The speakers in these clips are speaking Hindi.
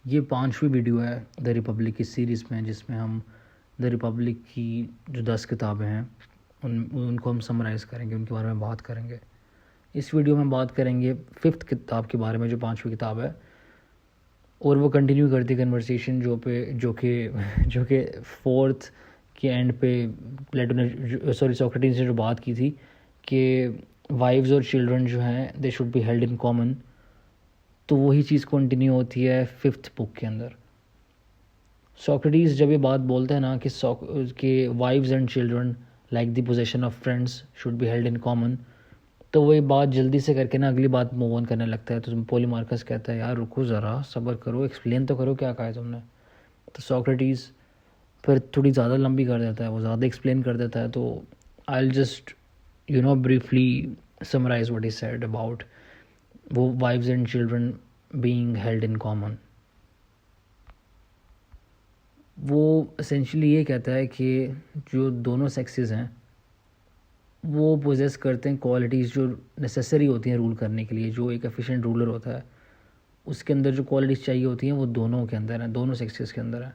ये 5वीं वीडियो है द रिपब्लिक की सीरीज़ में, जिसमें हम द रिपब्लिक की जो 10 किताबें हैं उनको हम समराइज़ करेंगे, उनके बारे में बात करेंगे। इस वीडियो में बात करेंगे 5th किताब के बारे में, जो 5वीं किताब है, और वो कंटिन्यू करती कन्वर्सेशन जो कि 4th के एंड पे प्लेटो ने सोक्रेटिस ने जो बात की थी कि वाइफ्स और चिल्ड्रन जो हैं they should be held in common. तो वही चीज़ कंटिन्यू होती है 5th बुक के अंदर। सोक्रेटिस जब ये बात बोलते हैं ना कि wives and children like the possession of friends should be held in common, तो वही बात जल्दी से करके ना अगली बात मूव ऑन करने लगता है। तो पोलीमार्कस कहता है, यार रुको ज़रा, सब्र करो, एक्सप्लेन तो करो क्या कहा है तुमने। तो सोक्रेटिस फिर थोड़ी ज़्यादा लंबी कर देता है, वो ज़्यादा एक्सप्लेन कर देता है। तो I will just briefly summarize what he said about वो wives and children being held in common. वो एसेंशली ये कहता है कि जो दोनों सेक्सेस हैं वो पोजेस करते हैं क्वालिटीज़ जो नेसेसरी होती हैं रूल करने के लिए। जो एक एफिशिएंट रूलर होता है उसके अंदर जो क्वालिटीज़ चाहिए होती हैं वो दोनों के अंदर हैं, दोनों सेक्सेस के अंदर हैं।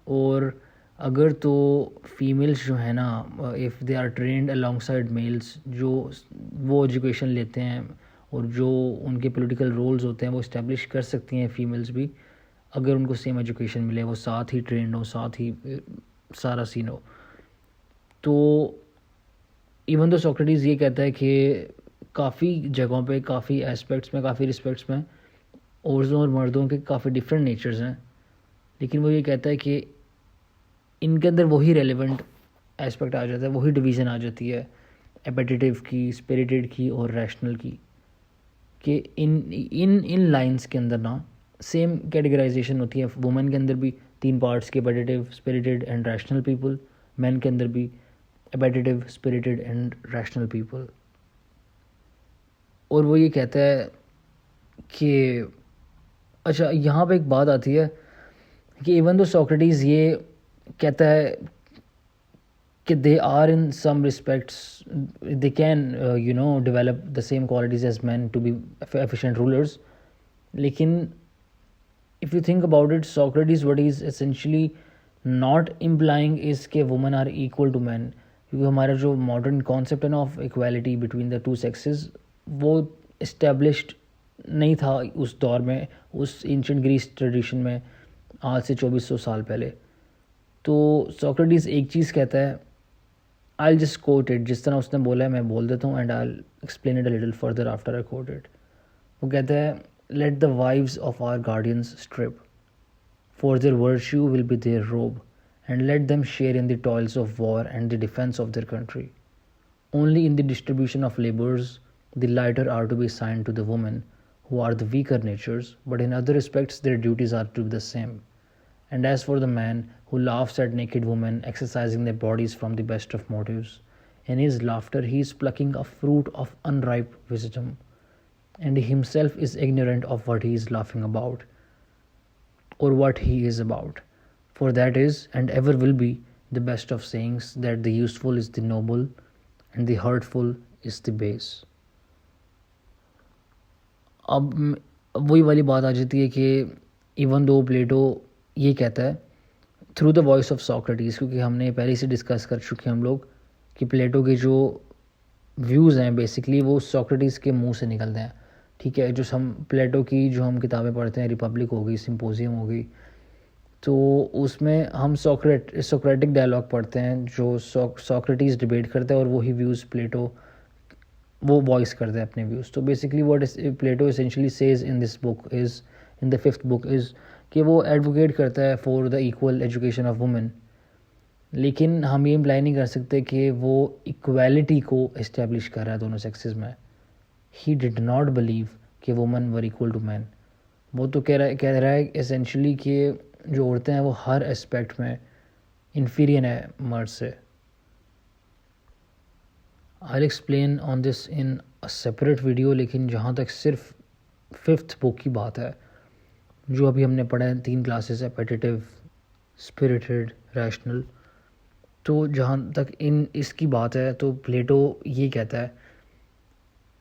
और अगर तो फीमेल्स जो है ना, if they are trained alongside males, जो वो एजुकेशन लेते हैं और जो उनके पॉलिटिकल रोल्स होते हैं वो इस्टेब्लिश कर सकती हैं फीमेल्स भी, अगर उनको सेम एजुकेशन मिले, वो साथ ही ट्रेंड हो, साथ ही सारा सीन हो। तो इवन तो सोक्रेटिस ये कहता है कि काफ़ी जगहों पे, काफ़ी एस्पेक्ट्स में, काफ़ी रिस्पेक्ट्स में औरतों और मर्दों के काफ़ी डिफरेंट नेचर्स हैं, लेकिन वो ये कहता है कि इनके अंदर वही रेलेवेंट एस्पेक्ट आ जाता है, वही डिवीज़न आ जाती है एपेटिटिव की, स्पिरिटेड की और रैशनल की, कि इन इन इन लाइंस के अंदर ना सेम कैटेगराइजेशन होती है। वुमेन के अंदर भी 3 पार्ट्स के, appetitive, spirited and rational people. Man के अंदर भी appetitive, spirited and rational people. और वो ये कहता है कि अच्छा, यहाँ पे एक बात आती है कि इवन दो सोक्रेटिस ये कहता है कि they are in some respects they can develop the same qualities as man to be efficient rulers, लेकिन if you think about it, Socrates what is essentially not implying is के women are equal to man. क्योंकि हमारा जो मॉडर्न कॉन्सेप्ट है ना of equality between the two sexes, वो इस्टेब्लिश्ड नहीं था उस दौर में, उस एंशिएंट ग्रीस ट्रेडिशन में, आज से 2400 साल पहले। तो सोक्रेटिस एक चीज़ कहता है, आई जस्ट कोट इट, जिस तरह उसने बोला है मैं बोल देता हूँ, and I explain it a little further after I quote it. वो कहता है, let the wives of our guardians strip, for their virtue will be their robe, and let them share in the toils of war and the defence of their country. Only in the distribution of labours the lighter are to be assigned to the women who are the weaker natures, but in other respects their duties are to be the same. And as for the man who laughs at naked women exercising their bodies from the best of motives, in his laughter he is plucking a fruit of unripe wisdom, and he himself is ignorant of what he is laughing about, or what he is about. For that is, and ever will be, the best of sayings, that the useful is the noble, and the hurtful is the base. अब वही वाली बात आ जाती है कि इवन दो प्लेटो ये कहता है through the voice of Socrates, क्योंकि हमने पहले से डिस्कस कर चुके हैं हम लोग कि प्लेटो के जो व्यूज़ हैं बेसिकली वो सोक्रेटिस के मुंह से निकलते हैं। ठीक है, जो हम प्लेटो की जो हम किताबें पढ़ते हैं, रिपब्लिक हो गई, सिम्पोजियम हो गई, तो उसमें हम सोक्रेटिक डायलॉग पढ़ते हैं जो सोक्रेटिस डिबेट करता है, और वही व्यूज़ प्लेटो वो वॉइस करते हैं अपने व्यूज़। तो basically what Plato essentially says in this book is, in the 5th book is, कि वो एडवोकेट करता है for the equal education of women, लेकिन हम ये इम्प्लाई नहीं कर सकते कि वो इक्वालिटी को इस्टेब्लिश कर रहा है दोनों सेक्सेस में। ही डिड नॉट बिलीव कि women were equal to man. वो तो कह रहा है एसेंशियली कि जो औरतें हैं वो हर एस्पेक्ट में इन्फीरियर है मर्द से। I'll explain on this in a separate video, लेकिन जहाँ तक सिर्फ 5th बुक की बात है, जो अभी हमने पढ़ा है 3 क्लासेस, एपेटिटिव, स्पिरिटेड, रैशनल, तो जहाँ तक इसकी बात है तो प्लेटो ये कहता है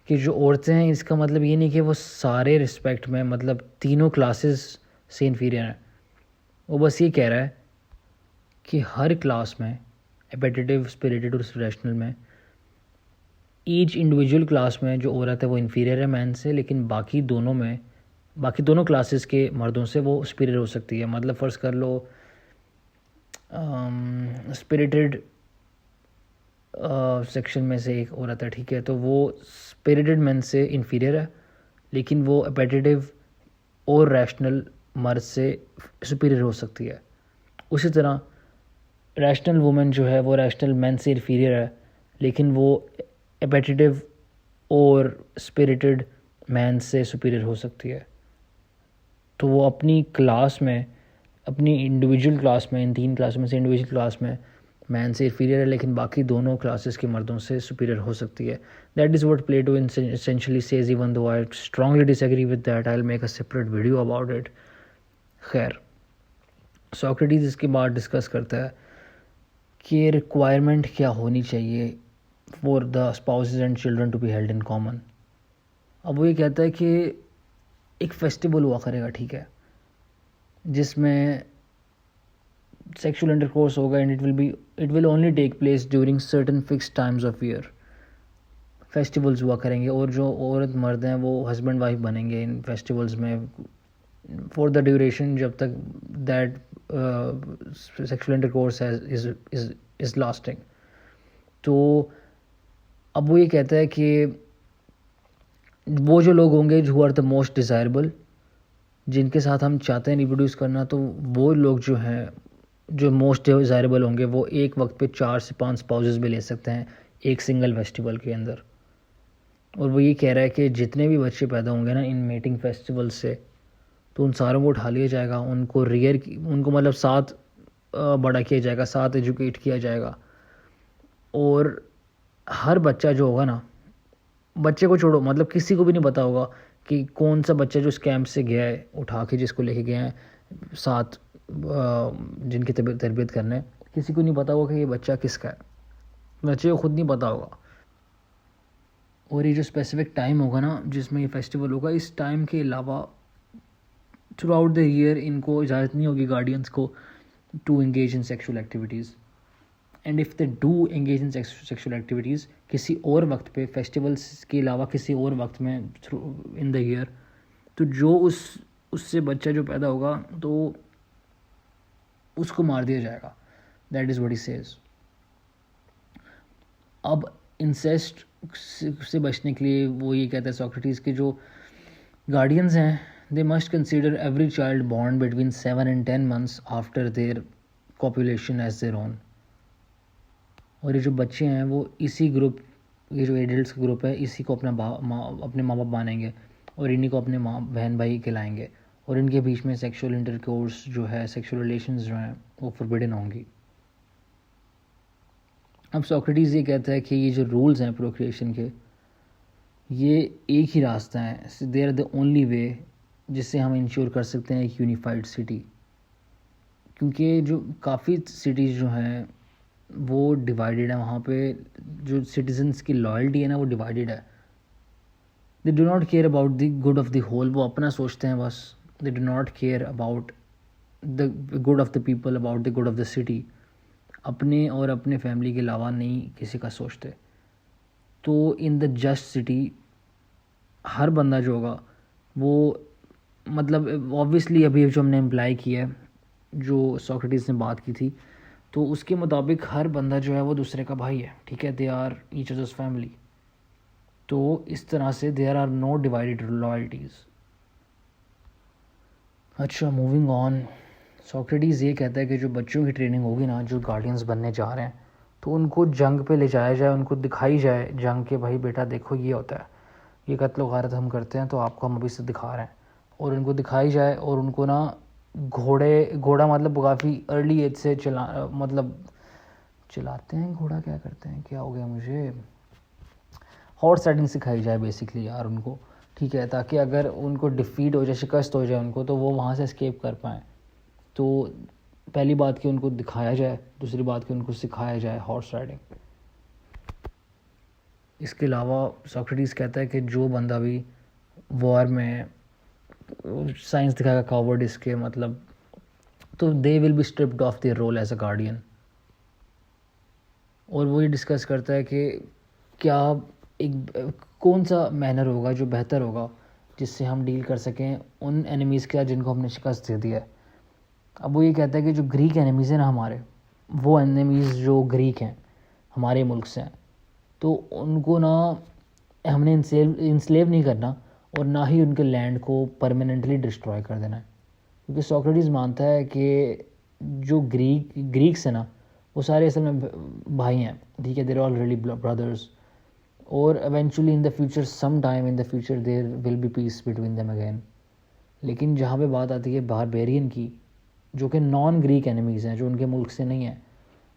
कि जो औरतें हैं इसका मतलब ये नहीं कि वो सारे रिस्पेक्ट में, मतलब तीनों क्लासेस से इन्फीरियर हैं। वो बस ये कह रहा है कि हर क्लास में एपेटिटिव, स्पिरिटेड और रैशनल में ईच इंडिविजुअल क्लास में जो औरत है वो इन्फीरियर है मैन से, लेकिन बाकी दोनों क्लासेस के मर्दों से वो सुपीरियर हो सकती है। मतलब फ़र्ज़ कर लो स्पिरिटेड सेक्शन में से एक औरत है, ठीक है, तो वो स्पिरिटेड मैन से इन्फीरियर है, लेकिन वो एपेटिटिव और रैशनल मर्द से सुपीरियर हो सकती है। उसी तरह रैशनल वुमेन जो है वो रैशनल मैन से इन्फीरियर है, लेकिन वो एपेटिटिव और स्पिरिटेड मैन से सुपीरियर हो सकती है। तो वो अपनी क्लास में, अपनी इंडिविजुअल क्लास में, इन 3 क्लास में से इंडिविजुअल क्लास में मैन से इन्फीरियर है, लेकिन बाकी दोनों क्लासेस के मर्दों से सुपीरियर हो सकती है। That is what Plato essentially says, even though I strongly disagree with that. I'll make a separate video about it. खैर, सॉक्रेटिस इसके बाद डिस्कस करता है कि रिक्वायरमेंट क्या होनी चाहिए for the spouses and children to be held in common. अब वो ये कहता है कि एक फेस्टिवल हुआ करेगा, ठीक है, जिसमें सेक्सुअल इंटरकोर्स होगा and it will only take place during certain fixed times of year. Festivals हुआ करेंगे और जो औरत मर्द हैं वो हस्बैंड वाइफ बनेंगे इन फेस्टिवल्स में फॉर द ड्यूरेशन जब तक that sexual intercourse is lasting. तो अब वो ये कहता है कि वो जो लोग होंगे जो आर द मोस्ट डिज़ायरेबल, जिनके साथ हम चाहते हैं रिप्रोड्यूस करना, तो वो लोग जो हैं जो मोस्ट डिज़ायरेबल होंगे वो एक वक्त पे 4 से 5 स्पाउसेस भी ले सकते हैं एक सिंगल फेस्टिवल के अंदर। और वो ये कह रहा है कि जितने भी बच्चे पैदा होंगे ना इन मेटिंग फेस्टिवल से, तो उन सारों को उठा लिया जाएगा, उनको मतलब साथ बड़ा किया जाएगा, साथ एजुकेट किया जाएगा। और हर बच्चा जो होगा ना, बच्चे को छोड़ो, मतलब किसी को भी नहीं पता होगा कि कौन सा बच्चा जो इस कैंप से गया है उठा के, जिसको लेके गए हैं साथ जिनकी तरबियत करने, किसी को नहीं पता होगा कि ये बच्चा किसका है, बच्चे को खुद नहीं पता होगा। और ये जो स्पेसिफिक टाइम होगा ना जिसमें ये फेस्टिवल होगा, इस टाइम के अलावा थ्रू आउट द ईयर इनको इजाज़त नहीं होगी गार्डियंस को to engage in sexual activities. And if they do engage in sexual activities किसी और वक्त पे, फेस्टिवल्स के अलावा किसी और वक्त में थ्रू इन द ईयर, तो जो उससे बच्चा जो पैदा होगा तो उसको मार दिया जाएगा। That is what he says. अब इंसेस्ट से बचने के लिए वो ये कहता है सॉक्रेटिस के जो गार्डियंस हैं, they must consider every child born between 7 and 10 months after their copulation as their own. और ये जो बच्चे हैं वो इसी ग्रुप, ये जो एडल्ट्स ग्रुप है, इसी को अपने माँ बाप मानेंगे और इन्हीं को अपने बहन भाई कहलाएंगे, और इनके बीच में सेक्सुअल इंटरकोर्स जो है, सेक्सुअल रिलेशंस जो हैं वो फॉरबिडन होंगी। अब सॉक्रेटिस ये कहता है कि ये जो रूल्स हैं प्रोक्रिएशन के, ये एक ही रास्ता है, they are the only way जिससे हम इंश्योर कर सकते हैं एक यूनिफाइड सिटी। क्योंकि जो काफ़ी सिटीज़ जो हैं वो डिवाइडेड है, वहाँ पे जो सिटीजन्स की लॉयल्टी है ना वो डिवाइडेड है। They do not care about the good of the whole, वो अपना सोचते हैं बस। They do not care about the good of the people, about the good of the city. अपने और अपने फैमिली के अलावा नहीं किसी का सोचते। तो इन द जस्ट सिटी हर बंदा जो होगा वो, मतलब ऑब्वियसली अभी जो हमने इम्प्लाई किया है, जो सॉक्रेटिस ने बात की थी, तो उसके मुताबिक हर बंदा जो है वो दूसरे का भाई है, ठीक है, they are each others family. तो इस तरह से there are no divided loyalties. अच्छा, मूविंग ऑन, सॉक्रेटिस ये कहता है कि जो बच्चों की ट्रेनिंग होगी ना, जो गार्डियंस बनने जा रहे हैं, तो उनको जंग पे ले जाया जाए, उनको दिखाई जाए जंग के, भाई बेटा देखो ये होता है, ये कत्ल गारत हम करते हैं, तो आपको हम अभी से दिखा रहे हैं। और उनको दिखाई जाए और उनको ना घोड़ा मतलब काफ़ी अर्ली एज से चलाते हैं घोड़ा, क्या करते हैं, क्या हो गया मुझे, हॉर्स राइडिंग सिखाई जाए बेसिकली यार उनको, ठीक है, ताकि अगर उनको डिफीट हो जाए, शिकस्त हो जाए उनको, तो वो वहाँ से एस्केप कर पाएँ। तो पहली बात कि उनको दिखाया जाए, दूसरी बात कि उनको सिखाया जाए हॉर्स राइडिंग। इसके अलावा सॉक्रेटिस कहता है कि जो बंदा भी वॉर में साइंस दिखाएगा कावर्डिस के मतलब, तो they will be stripped of their role as a guardian. और वो ये डिस्कस करता है कि क्या एक कौन सा मैनर होगा जो बेहतर होगा जिससे हम डील कर सकें उन एनिमीज़ के साथ जिनको हमने शिकस्त दे दिया है। अब वो ये कहता है कि जो ग्रीक एनिमीज़ हैं ना हमारे, वो एनिमीज़ जो ग्रीक हैं हमारे मुल्क से हैं, तो उनको ना हमने इंस्लेव नहीं करना और ना ही उनके लैंड को परमानेंटली डिस्ट्रॉय कर देना है। क्योंकि सोक्रेटिस मानता है कि जो ग्रीक्स हैं ना वो सारे असल में भाई हैं, ठीक है, देर ऑल रियली ब्रदर्स, और eventually in the future, some time in the future there will be peace between them again. लेकिन जहाँ पे बात आती है बारबेरियन की, जो कि नॉन ग्रीक एनिमीज़ हैं, जो उनके मुल्क से नहीं है,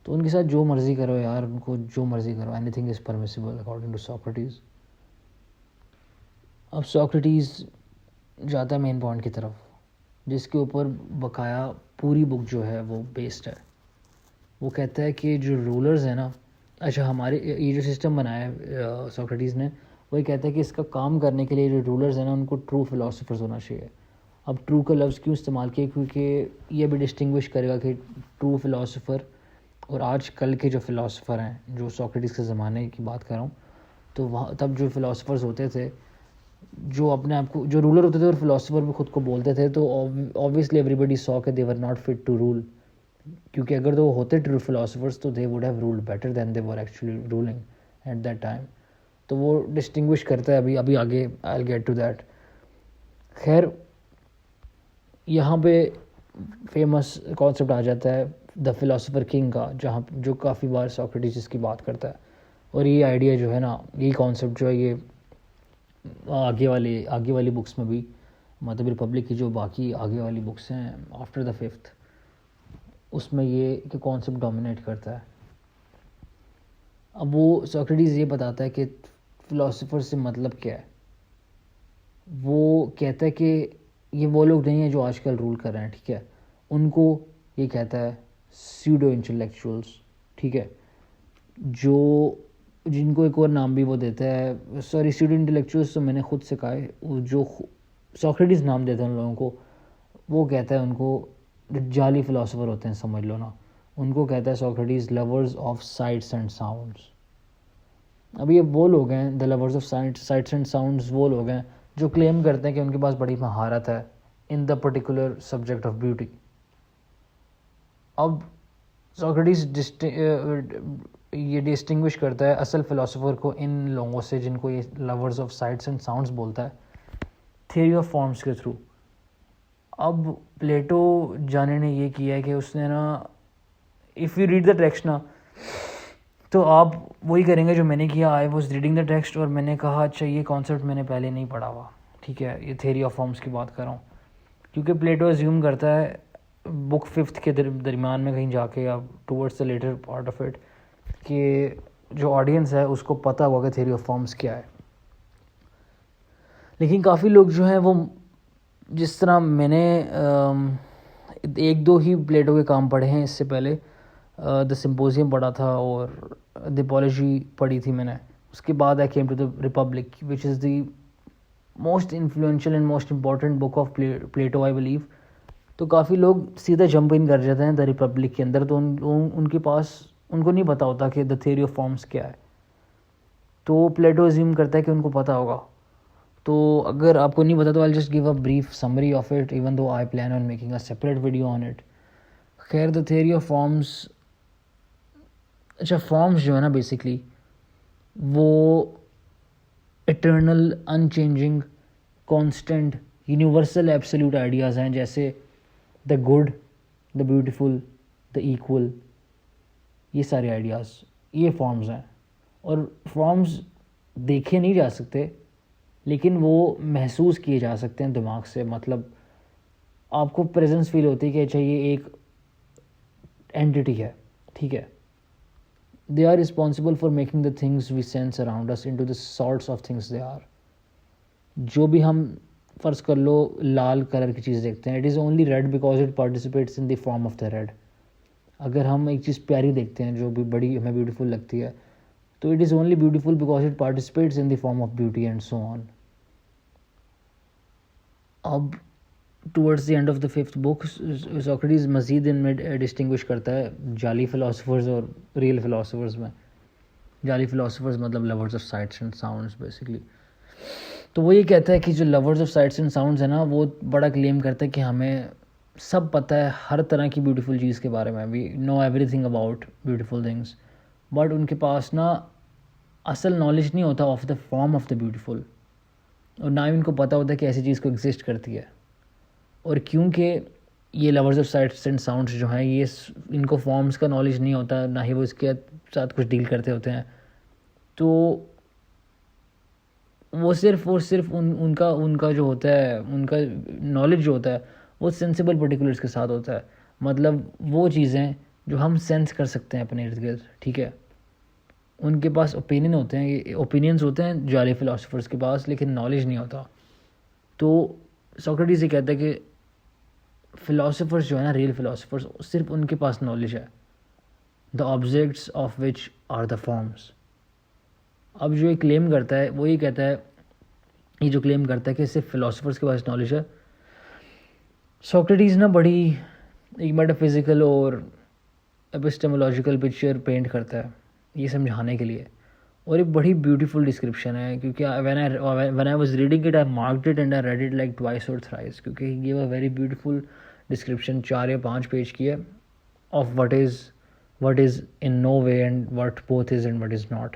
तो उनके साथ जो मर्ज़ी करो यार, उनको जो मर्ज़ी करो, anything is permissible according to Socrates. अब सोक्रेटिस जाता है मेन पॉइंट की तरफ, जिसके ऊपर बकाया पूरी बुक जो है वो बेस्ड है। वो कहता है कि जो रूलर्स हैं ना, अच्छा हमारे ये जो सिस्टम बनाया है सोक्रेटिस ने, वही कहता है कि इसका काम करने के लिए जो रूलर्स हैं ना उनको ट्रू फिलोसोफर्स होना चाहिए। अब ट्रू का लफ्ज़ क्यों इस्तेमाल किया, क्योंकि ये भी डिस्टिंग्विश करेगा कि ट्रू फिलोसोफर और आज कल के जो फ़िलासफ़र हैं, जो सोक्रेटिस के ज़माने की बात कर रहा हूँ, तो वहाँ तब जो फ़िलासफ़र्स होते थे, जो अपने आप को जो रूलर होते थे और फिलोसोफर भी खुद को बोलते थे, तो ऑब्वियसली एवरीबडी सॉ के they were not fit to rule. क्योंकि अगर तो वो होते ट्रू फिलोसोफर्स तो they would have ruled better than they were actually ruling at that time. तो वो डिस्टिंग्विश करता है अभी आगे, I will get to that. खैर, यहाँ पे फेमस कॉन्सेप्ट आ जाता है द फिलोसोफर किंग का, जहाँ जो काफ़ी बार सोक्रेटिस इसकी बात करता है। और ये आइडिया जो है ना, यही कॉन्सेप्ट जो है ये आगे वाली बुक्स में भी, मतलब रिपब्लिक की जो बाकी आगे वाली बुक्स हैं आफ्टर द 5th, उसमें ये कि कॉन्सेप्ट डोमिनेट करता है। अब वो सोक्रेटिस ये बताता है कि फ़िलासफ़र से मतलब क्या है। वो कहता है कि ये वो लोग नहीं हैं जो आजकल रूल कर रहे हैं, ठीक है, उनको ये कहता है स्यूडो इंटेलेक्चुअल्स, ठीक है, जो जिनको एक और नाम भी वो देता है, सॉरी स्यूडो इंटेलेक्चुअल्स तो मैंने खुद से कहा है, जो सोक्रेटिस नाम देता है उन लोगों को, वो कहता है उनको जाली फ़िलासफ़र होते हैं, समझ लो ना, उनको कहता है Socrates lovers of sites and sounds. अब ये वो लोग हैं, the lovers of sites and sounds, वो लोग हैं जो क्लेम करते हैं कि उनके पास बड़ी महारत है in the particular subject of beauty. अब सोक्रेटिस ये डिस्टिंग्विश करता है असल फ़िलासफ़र को इन लोगों से जिनको ये lovers of sites and sounds बोलता है, थियरी ऑफ फॉर्म्स के थ्रू। अब प्लेटो जाने ने ये किया है कि उसने ना, if you read the text ना, तो आप वही करेंगे जो मैंने किया। I was reading the text और मैंने कहा अच्छा ये कॉन्सेप्ट मैंने पहले नहीं पढ़ा हुआ, ठीक है, ये थियरी ऑफ फॉर्म्स की बात कर रहा हूँ। क्योंकि प्लेटो एज्यूम करता है बुक 5th के दरमियान में कहीं जाके, या towards the latter part of it, कि जो ऑडियंस है उसको पता होगा कि थियरी ऑफ फॉर्म्स क्या है। लेकिन काफ़ी लोग जो हैं वो, जिस तरह मैंने एक दो ही प्लेटो के काम पढ़े हैं इससे पहले, द सिम्पोजियम पढ़ा था और द अपॉलजी पढ़ी थी मैंने, उसके बाद I came to the Republic which is the most influential and most important book of Plato I believe. तो काफ़ी लोग सीधा जंप इन कर जाते हैं द रिपब्लिक के अंदर, तो उनके पास उनको नहीं पता होता कि द थियरी ऑफ फॉर्म्स क्या है। तो प्लेटो अज्यूम करता है कि उनको पता होगा। तो अगर आपको नहीं पता तो I just give a brief summary of it, even though I plan on making a separate video on it. खैर, द थियरी ऑफ फॉर्म्स, अच्छा फॉर्म्स जो है ना बेसिकली वो eternal, unchanging, constant, universal absolute ideas हैं, जैसे the good, the beautiful, the equal, ये सारे आइडियाज़, ये फॉर्म्स हैं। और फॉर्म्स देखे नहीं जा सकते, लेकिन वो महसूस किए जा सकते हैं दिमाग से। मतलब आपको प्रेजेंस फील होती है कि अच्छा ये एक एंटिटी है, ठीक है। They are responsible for making the things we sense around us into the sorts of things they are. जो भी हम फ़र्ज़ कर लो लाल कलर की चीज़ देखते हैं, it is only red because it participates in the form of the red. अगर हम एक चीज़ प्यारी देखते हैं जो भी बड़ी हमें ब्यूटीफुल लगती है, तो it is only beautiful because it participates in the form of beauty and so on. अब towards the end of the fifth book Socrates मज़ीद इनमें डिस्टिंग्विश करता है जाली फ़िलासफ़र्स और रियल फ़िलासफ़र्स में. जाली फ़िलासफ़र्स मतलब lovers of sites and sounds basically. तो वो ये कहता है कि जो lovers of sites and sounds है ना, वो बड़ा क्लेम करता है कि हमें सब पता है हर तरह की ब्यूटीफुल चीज़ के बारे में. We know everything about beautiful things, but उनके पास ना असल नॉलेज नहीं होता of the form of the beautiful, और ना ही उनको पता होता है कि ऐसी चीज़ को एग्जिस्ट करती है. और क्योंकि ये lovers of sites and sounds जो हैं, ये इनको फॉर्म्स का नॉलेज नहीं होता, ना ही वो इसके साथ कुछ डील करते होते हैं, तो वो सिर्फ उनका उनका जो होता है, उनका नॉलेज जो होता है वो सेंसिबल पर्टिकुलर्स के साथ होता है. मतलब वो चीज़ें जो हम सेंस कर सकते हैं अपने इर्द गिर्द, ठीक है. उनके पास ओपिनियन होते हैं, ओपिनियंस होते हैं जाली फ़िलासफ़र्स के पास, लेकिन नॉलेज नहीं होता. तो सोक्रेटिस ये कहता है कि फ़िलासफ़र्स जो है ना, रियल फ़िलासफ़र्स, सिर्फ उनके पास नॉलेज है. The objects of which are the forms. अब जो ये क्लेम करता है वो ये कहता है, ये जो क्लेम करता है कि सिर्फ फ़िलासफ़र्स के पास नॉलेज है, सोक्रेटिस ना बड़ी एक मेटाफिज़िकल और एपिस्टेमोलॉजिकल पिक्चर पेंट करता है ये समझाने के लिए. और एक बड़ी ब्यूटीफुल डिस्क्रिप्शन है, क्योंकि when I was reading it I marked it and I read it like twice और थ्राइस, क्योंकि ये वो वेरी ब्यूटीफुल डिस्क्रिप्शन 4 या 5 पेज की है of what is in no way and what both is and what is not.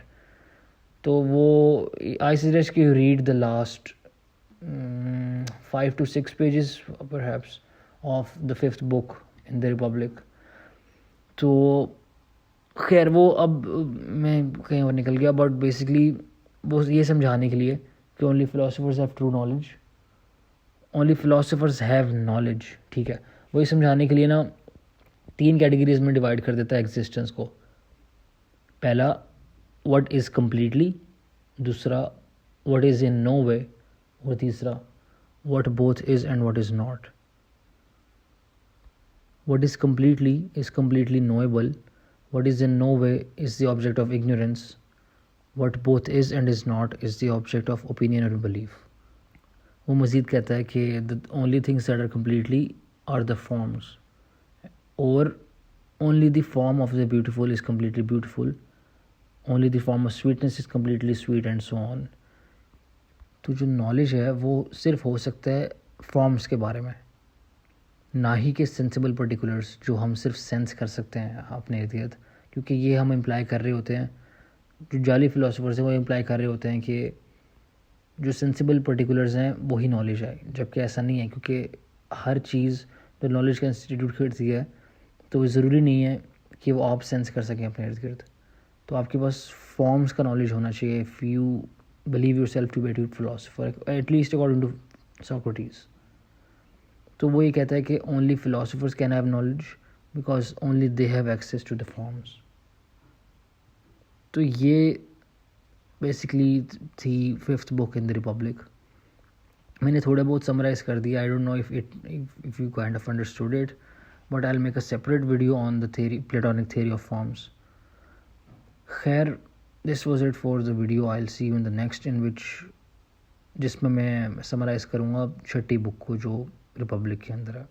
तो वो आई सजेस्ट कि you read the last 5 to 6 pages perhaps of the fifth book in the Republic. तो खैर वो अब मैं कहीं और निकल गया, बट बेसिकली वो ये समझाने के लिए कि only philosophers have true knowledge, only philosophers have knowledge, ठीक है. वही समझाने के लिए ना 3 कैटेगरीज में डिवाइड कर देता है एग्जिस्टेंस को. पहला व्हाट इज़ कम्प्लीटली, दूसरा व्हाट इज़ इन नो वे, और तीसरा what both is and what is not. What is completely knowable. What is in no way is the object of ignorance. What both is and is not is the object of opinion or belief. वो मज़ीद कहता है कि the only things that are completely are the forms, or only the form of the beautiful is completely beautiful, only the form of sweetness is completely sweet, and so on. तो जो नॉलेज है वो सिर्फ हो सकता है फॉर्म्स के बारे में, ना ही कि सेंसिबल पर्टिकुलर्स जो हम सिर्फ सेंस कर सकते हैं अपने इर्द गिर्द. क्योंकि ये हम इम्प्लाई कर रहे होते हैं, जो जाली फ़िलासफ़र्स हैं वो इम्प्लाई कर रहे होते हैं कि जो सेंसिबल पर्टिकुलर्स हैं वही नॉलेज है, जबकि ऐसा नहीं है. क्योंकि हर चीज़ जो नॉलेज का इंस्टीट्यूट खरीदती है, तो ज़रूरी नहीं है कि वो आप सेंस कर सकें अपने इर्द गिर्द. तो आपके पास फॉर्म्स का नॉलेज होना चाहिए if you believe yourself to be a true philosopher, at least according to Socrates. तो वो ये कहता है कि only philosophers can have knowledge because only they have access to the forms. तो ये basically थी fifth book in the Republic. मैंने थोड़ा बहुत समराइज़ कर दिया. I don't know if you kind of understood it, but I'll make a separate video on the Platonic theory of forms. खैर, this was it for the video. I'll see you in the next, in which जिसमें मैं समराइज़ करूँगा 6ठी बुक को जो रिपब्लिक के अंदर है.